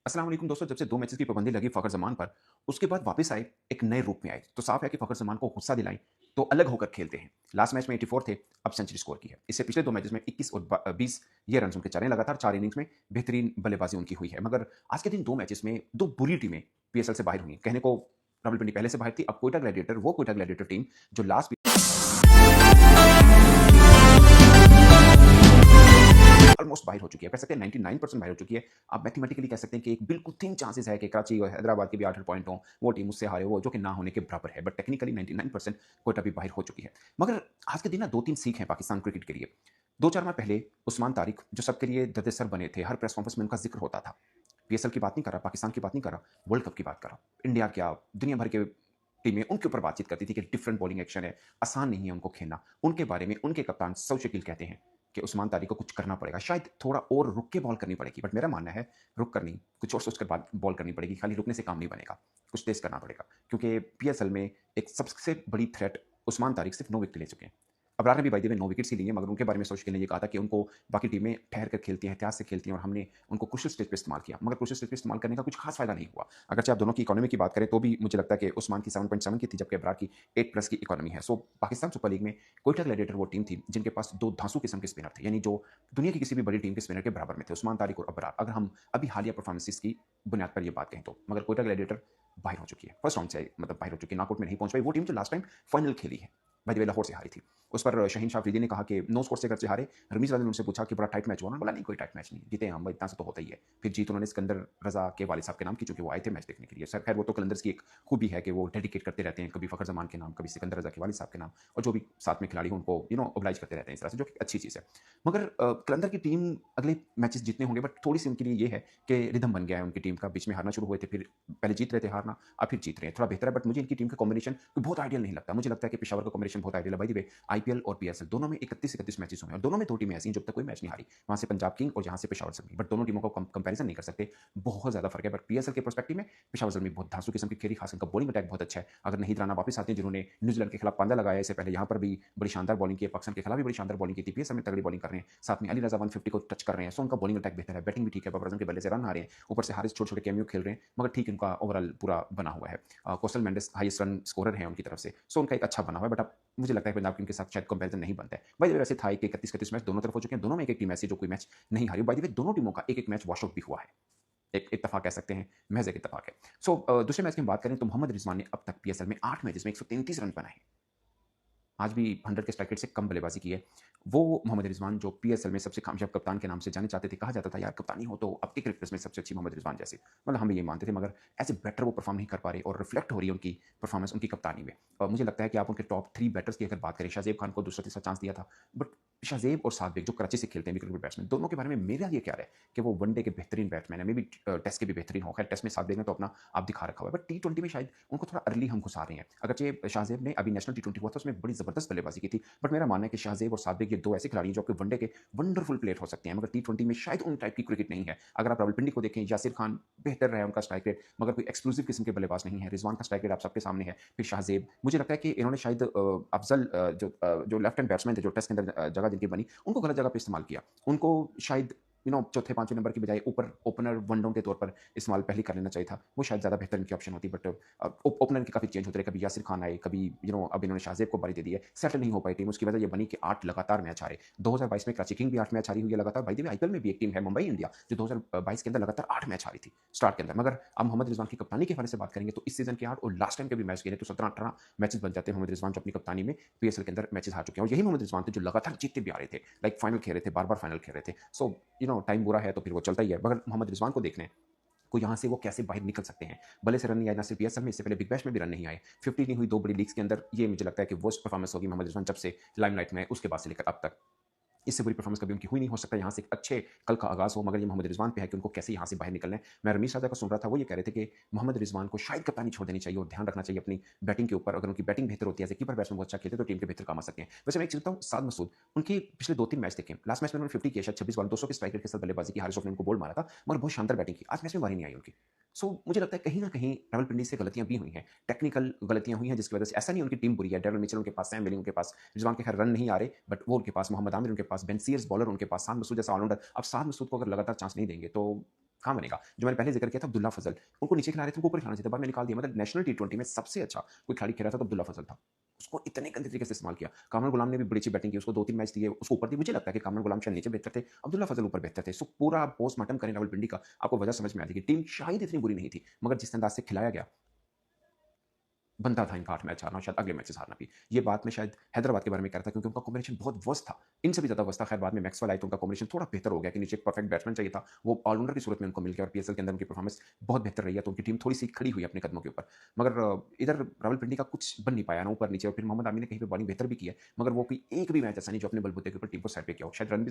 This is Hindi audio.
अस्सलाम वालेकुम दोस्तों, जब से 2 मैचेस की पाबंदी लगी फ़खर ज़मान पर, उसके बाद वापस आए, एक नए रूप में आए। तो साफ़ है कि फ़खर ज़मान को गुस्सा दिलाएँ, तो अलग होकर खेलते हैं। लास्ट मैच में 84 थे, अब सेंचुरी स्कोर की है। इससे पिछले 2 मैचेस में 21 और 20 ये रन्स उनके चले लगातार 4 इनिंग्स में बेहतरीन बल्लेबाज़ी उनकी हुई है। मगर आज के दिन 2 मैचेस में 2 बुरी टीमें पीएसएल से बाहर हुई हैं। कहने को रावलपिंडी पहले से बाहर थी, अब कोयटा ग्लैडिएटर, वो कोयटा ग्लैडिएटर टीम जो लास्ट ऑलमोस्ट बाहर हो चुकी है। कह सकते हैं 99% बाहर हो चुकी है। आप मैथमेटिकली कह सकते हैं कि एक बिल्कुल थिन चांसेस है कि कराची और हैदराबाद के भी 8-8 पॉइंट हों, वो टीम उससे हारे हो, जो कि ना होने के बराबर है। बट टेक्निकली 99% कोयटा भी बाहर हो चुकी है। मगर आज के दिन ना 2-3 सीख हैं पाकिस्तान क्रिकेट के लिए। 2-4 माह पहले उस्मान तारिक जो सबके लिए दर्द-ए-सर बने थे, हर प्रेस कॉन्फ्रेंस में उनका ज़िक्र होता था। पीएसएल की बात नहीं कर रहा, पाकिस्तान की बात नहीं कर रहा, वर्ल्ड कप की बात कर रहा हूं। इंडिया क्या, दुनिया भर के टीमें उनके ऊपर बातचीत करती थी कि डिफरेंट बॉलिंग एक्शन है, आसान नहीं है उनको खेलना। उनके बारे में उनके कप्तान सौ शकील कहते हैं कि उस्मान तारिक को कुछ करना पड़ेगा, शायद थोड़ा और रुक के बॉल करनी पड़ेगी। बट मेरा मानना है रुक कर नहीं, कुछ और सोच कर बॉल करनी पड़ेगी। खाली रुकने से काम नहीं बनेगा, कुछ तेज करना पड़ेगा। क्योंकि पीएसएल में एक सबसे बड़ी थ्रेट उस्मान तारिक सिर्फ 9 विकेट ले चुके हैं। अबरार ने भी बाय द वे 9 विकेट्स ही लिए, मगर उनके बारे में सोच के ने ये कहा था कि उनको बाकी टीमें ठहर कर खेलती हैं, एहतियात से खेलती हैं और हमने उनको क्रूशियल स्टेज पे इस्तेमाल किया। मगर क्रूशियल स्टेज पे इस्तेमाल करने का कुछ खास फ़ायदा नहीं हुआ। अगरचे आप दोनों की इकोनॉमी की बात करें तो भी मुझे लगता है कि उस्मान की 7.7 की थी, जबकि अबरार की 8 प्लस की इकोनॉमी है। सो पाकिस्तान सुपर लीग में कोयटा ग्लैडिएटर वो टीम थी जिनके पास 2 धांसू किस्म के स्पिनर थे, यानी जो दुनिया की किसी भी बड़ी टीम के स्पिनर के बराबर में थे, उस्मान तारिक और अबरार। अगर हम अभी हालिया परफॉर्मेंसेस की बुनियाद पर ये बात कहें तो। मगर कोयटा ग्लैडिएटर बाहर हो चुकी है। फर्स्ट राउंड से मतलब बाहर हो चुकी है, नॉकआउट में नहीं पहुंच पाई। वो टीम जो लास्ट टाइम फाइनल खेली है, बाय द वे लाहौर से हारी थी। उस पर शहीन शाह अफरीदी ने कहा कि नो स्कोर से अगरचे हारे। रमीज राजा ने उनसे पूछा कि बड़ा टाइट मैच हुआ, उन्होंने बोला नहीं कोई टाइट मैच नहीं, जीते हम, इतना सा तो होता ही है। फिर जीत उन्होंने सिकंदर रजा के वालिद साहब के नाम की, चूंकि वो आए थे मैच देखने के लिए। सर खैर वो तो कलंदर्स की एक खूबी है कि वो डेडिकेट करते रहते हैं, कभी फ़खर ज़मान के नाम, कभी सिकंदर रजा के वालिद साहब के नाम, और जो भी साथ में खिलाड़ी हैं उनको ओबलाइज करते रहते हैं इस तरह से, जो कि अच्छी चीज़ है। मगर कलंदर की टीम अगले मैचेस जीतने होंगे, बट थोड़ी सी उनके लिए ये है कि रिदम बन गया है उनकी टीम का। बीच में हारना शुरू हुए थे, फिर पहले जीत रहे थे, हारना, अब फिर जीत रहे हैं, थोड़ा बेहतर है। बट मुझे इनकी टीम का कॉम्बिनेशन बहुत आइडियल नहीं लगता। मुझे लगता है कि पेशावर का कॉम्बिनेशन बहुत आइडियल है। बाय द वे आईपीएल और पीएसएल दोनों में 31-31 मैचेस हुए हैं और दोनों में 2 टीमें ऐसी हैं जब तक कोई मैच नहीं हारी। वहाँ से पंजाब किंग और यहाँ से पेशावर ज़ल्मी। बट दोनों टीमों को कंपैरिजन नहीं कर सकते, बहुत ज़्यादा फ़र्क है। बट पीएसएल के पर्सपेक्टिव में पेशावर ज़ल्मी बहुत धांसू किस्म की खेली, खास उनका बॉलिंग अटैक बहुत अच्छा है। अगर नाहिद राणा वापस आते हैं जिन्होंने न्यूजीलैंड के खिलाफ पांजा लगाया, इससे पहले यहाँ पर भी बड़ी शानदार बॉलिंग की है, पाकिस्तान के खिलाफ भी बड़ी शानदार बॉलिंग की थी, पीएसएल में तगड़ी बॉलिंग कर रहे हैं, साथ में अली रजा 150 को टच कर रहे हैं। सो उनका बॉलिंग अटैक बेहतर है, बैटिंग भी ठीक है, बाबर आजम के बल्ले से रन आ रहे हैं, ऊपर से हारिस छोटे छोटे कैमियो खेल रहे हैं, मगर ठीक उनका ओवरऑल पूरा बना हुआ है। Coastal Mendis highest run scorer है उनकी तरफ से, सो उनका एक अच्छा बना हुआ है। बट अब मुझे लगता है पंजाब टीम के साथ शायद कंपैरिजन नहीं बनता है। बाय द वे वैसे था कि 31-31 मैच दोनों तरफ हो चुके हैं, दोनों में एक-एक टीम ऐसी है जो कोई मैच नहीं हारी। बाय द वे दोनों टीमों का एक-एक मैच वॉश आउट भी हुआ है। एक इत्तेफाक कह सकते हैं, महज़ एक इत्तेफाक है। सो दूसरे मैच की हम बात करें तो मोहम्मद रिजवान ने अब तक पीएसएल में 8 मैचेस में 133 रन बनाए हैं। आज भी 100 के स्ट्राइक रेट से कम बल्लेबाजी की है। वो मोहम्मद रिजवान जो पीएसएल में सबसे कामयाब कप्तान के नाम से जाने जाते थे, कहा जाता था यार कप्तानी हो तो अब के क्रिकेटर्स में सबसे अच्छी मोहम्मद रिजवान जैसी। मतलब हम भी ये मानते थे, मगर एज़ ए बैटर वो परफॉर्म नहीं कर पा रहे और रिफ्लेक्ट हो रही है उनकी परफॉर्मेंस उनकी कप्तानी में। मुझे लगता है कि आप उनके टॉप 3 बैटर्स की अगर बात करें, शाहज़ेब खान को दूसरा-तीसरा चांस दिया था, बट शाहज़ेब और सादिक जो कराची से खेलते हैं विकेट बैट्समैन, दोनों के बारे में मेरा ये ख्याल है कि वो वनडे के बेहतरीन बैट्समैन है, मे बी टेस्ट के भी बेहतरीन हो। खैर टेस्ट में सादिक ने तो अपना आप दिखा रखा हुआ है, बट टी20 में शायद उनको थोड़ा अर्ली हम घुसा रहे हैं। अगरचे शाहज़ेब ने अभी नेशनल टी20 हुआ था, उसमें बड़ी ज़बरदस्त बल्लेबाजी की थी, बट मेरा मानना है कि शाहज़ेब और सादिक ये 2 ऐसे खिलाड़ी हैं जो आपके वनडे के वंडरफुल प्लेयर हो सकते हैं, मगर टी20 में शायद उन टाइप की क्रिकेट नहीं है। अगर आप रावलपिंडी को देखें, यासिर खान बेहतर रहा है उनका स्ट्राइक रेट, मगर कोई एक्सक्लूसिव किस्म के बल्लेबाज नहीं है। रिजवान का स्ट्राइक रेट आप सबके सामने है। फिर शाहज़ेब, मुझे लगता है कि इन्होंने शायद अफजल जो लेफ्ट हैंड बैट्समैन थे, जो टेस्ट के अंदर जगह जिनकी बनी, उनको गलत जगह पे इस्तेमाल किया। उनको शायद चौथे पांचवें नंबर की बजाय ऊपर ओपनर वनडाउन के तौर पर इस्तेमाल पहले कर लेना चाहिए था। वो शायद ज़्यादा बेहतर इनकी ऑप्शन होती, बट ओपनर की काफ़ी चेंज होते रहे। कभी यासिर खान आए, कभी अब इन्होंने शाहज़ेब को बारी दे दी है। सेटल नहीं हो पाई टीम, उसकी वजह ये बनी कि 8 लगातार मैच हारे। 2022 में कराची किंग भी 8 मैच हारी हुई है लगातार। बाय द वे आईपीएल में भी एक टीम है मुंबई इंडिया जो 2022 के अंदर लगातार 8 मैच हारी थी स्टार्ट के अंदर। मगर अब मोहम्मद रिजवान की कप्तानी के हवाले से बात करेंगे तो इस सीजन के 8 और लास्ट टाइम के भी मैच खेले तो 17-18 मैचेस बन जाते हैं मोहम्मद रिजवान जो अपनी कप्तानी में पीएसएल के अंदर मैचेस हार चुके हैं। और यही मोहम्मद रिजवान थे जो लगातार जीतते भी आ रहे थे, लाइक फाइनल खेल रहे थे, बार-बार फाइनल खेल रहे थे। सो टाइम बुरा है तो फिर वो चलता ही है। मगर मोहम्मद रिजवान को देखना है को यहाँ से वो कैसे बाहर निकल सकते हैं। भले से रन नहीं आए, ना सिर्फ पीएसएल में, इससे पहले बिग बैश में भी रन नहीं आए। 50 नहीं हुई 2 बड़ी लीग्स के अंदर। ये मुझे लगता है कि वर्स्ट परफॉर्मेंस होगी मोहम्मद रिजवान जब से लाइमलाइट में है, उसके बाद से लेकर अब तक। इससे बुरी परफॉर्मेंस कभी उनकी हुई नहीं। हो सकता है यहाँ से एक अच्छे कल का आगाज़ हो, मगर ये मोहम्मद रिजवान पे है कि उनको कैसे यहाँ से बाहर निकलना है। मैं रमीश राजा का सुन रहा था, वो ये कह रहे थे कि मोहम्मद रिजवान को शायद कप्तानी छोड़ देनी चाहिए और ध्यान रखना चाहिए अपनी बैटिंग के ऊपर। अगर उनकी बैटिंग बेहतर होती है, एज़ ए कीपर बैट्समैन बहुत अच्छा खेलते हैं, तो टीम के बेहतर काम आ सकते हैं। वैसे मैं एक चीज़ बताऊँ, साद मसूद, उनके पिछले 2-3 मैच देखे। लास्ट मैच में उन्होंने 50 किया, शायद 26 बॉल 200 के स्ट्राइक रेट के साथ बल्लेबाजी की, हारिस रऊफ ने उनको बोल्ड मारा था, मगर बहुत शानदार बैटिंग की। आज मैच में बारी नहीं आई उनकी। सो मुझे लगता है कहीं न कहीं रावलपिंडी से गलतियाँ भी हुई हैं, टेक्निकल गलतियाँ हुई हैं, जिसकी वजह से ऐसा नहीं उनकी टीम बुरी है। डेरिल मिचेल उनके पास, सैम वेलिंग उनके पास, रिजवान के खैर रन नहीं आ रहे, बट वो उनके पास, मोहम्मद आमिर उनके पास, बेन सीयर्स बॉलर उनके पास, साद मसूद जैसा ऑलराउंडर। अब साद मसूद को अगर लगातार चांस नहीं देंगे तो कहाँ बनेगा? जो मैंने पहले ज़िक्र किया था अब्दुल्ला फज़ल, उनको नीचे खिला रहे थे, उनको ऊपर खिलाना चाहिए था, बाद में निकाल दिया। मतलब नेशनल टी20 में सबसे अच्छा कोई खिलाड़ी खेल रहा था तो अब्दुल्ला फज़ल था। उसको इतने गंदे तरीके से इस्तेमाल किया। कामरान गुलाम ने भी बड़ी अच्छी बैटिंग की, उसको 2-3 मैच दिए, उसको ऊपर दिए। मुझे लगता है कि कामरान गुलाम शायद नीचे बेहतर थे, अब्दुल्ला फज़ल ऊपर बेहतर थे। सो पूरा पोस्टमार्टम करें रावलपिंडी का, आपको वजह समझ में आती है कि टीम शायद इतनी बुरी नहीं थी, मगर जिस अंदाज़ से खिलाया गया, बनता था इनका 8 मैच हारना और शायद अगले मैचेस हारना भी। ये बात मैं शायद हैदराबाद के बारे में कह रहा था क्योंकि उनका कॉम्बिनेशन बहुत वर्स्ट था। इनसे भी ज़्यादा वर्स्ट था। खैर बाद में मैक्सवेल आए तो उनका कॉम्बिनेशन थोड़ा बेहतर हो गया कि नीचे एक परफेक्ट बैट्समैन चाहिए था। वो ऑलराउंडर की सूरत में उनको मिल गया और पीएसएल के अंदर उनकी परफॉर्मेंस बहुत बेहतर रही है, तो उनकी टीम थोड़ी-सी खड़ी हुई है अपने कदमों के ऊपर। मगर इधर रावलपिंडी का कुछ बन नहीं पाया ना ऊपर-नीचे और फिर मोहम्मद आमी ने कहीं पे बॉलिंग बेहतर भी की है, मगर वो कोई एक भी मैच ऐसा नहीं जो अपने बलबूते के ऊपर टीम को साइड पे किया हो। शायद रन भी